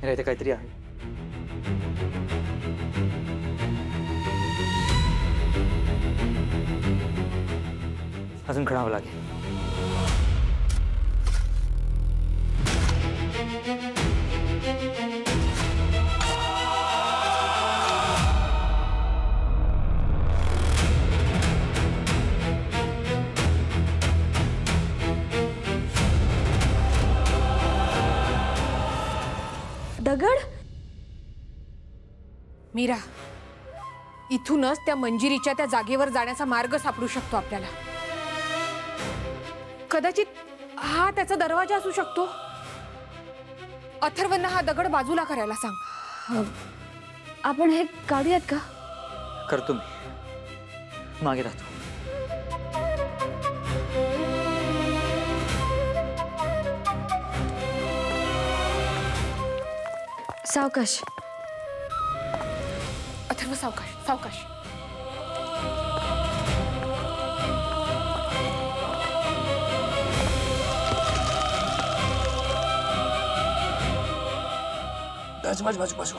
मीरा इथे काहीतरी आहे. अजून खणावं लागेल. दगड? मीरा, इथूनच त्या मंजिरीच्या त्या जागेवर जाण्याचा मार्ग सापडू शकतो आपल्याला. कदाचित हा त्याचा दरवाजा असू शकतो. अथर्वंना हा दगड बाजूला करायला सांग. आपण हे काढूयात का? करतो मी. मागे राहतो. सावकाश. अथर्व, सावकाश सावकाश. बाजू.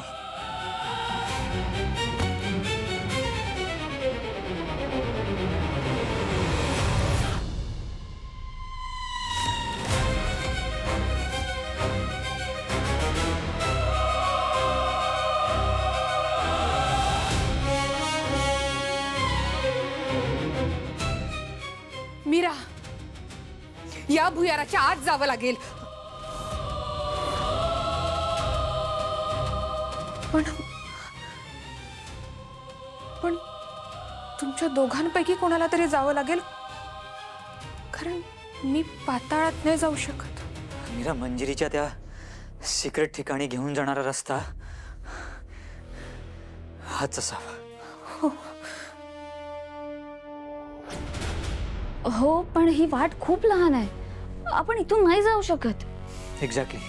मीरा, या भुयाराच्या आत जावं लागेल. पण तुमच्या दोघांपैकी कोणाला तरी जावं लागेल, कारण मी पाताळात नाही जाऊ शकत. मीरा, मंजिरीच्या त्या सिक्रेट ठिकाणी घेऊन जाणारा रस्ता हाच असावा. हो, पण ही वाट खूप लहान आहे. आपण इथून नाही जाऊ शकत. एक्झॅक्टली.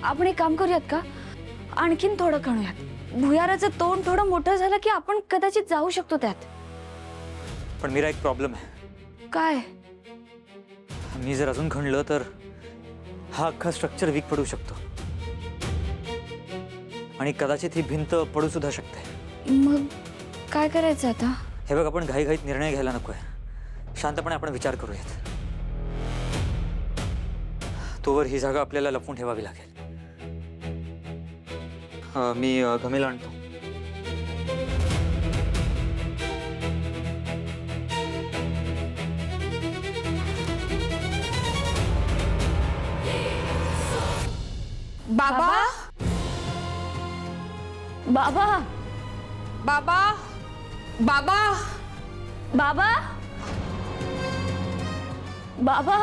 आपण एक काम करूयात का? आणखीन थोडं खणूयात. भुयाराचं तोंड थोडं मोठं झालं की आपण कदाचित जाऊ शकतो त्यात. पण मीरा, एक प्रॉब्लेम आहे. काय? मी जर अजून खणलं तर हा अख्खा स्ट्रक्चर वीक पडू शकतो आणि कदाचित ही भिंत पडू सुद्धा शकते. मग काय करायचं आता? हे बघ, आपण घाईघाईत निर्णय घ्यायला नकोय. शांतपणे आपण विचार करूयात. तोवर ही जागा आपल्याला लपवून ठेवावी लागेल. मी घमेल आणतो. बाबा, बाबा, बाबा, बाबा, बाबा, बाबा.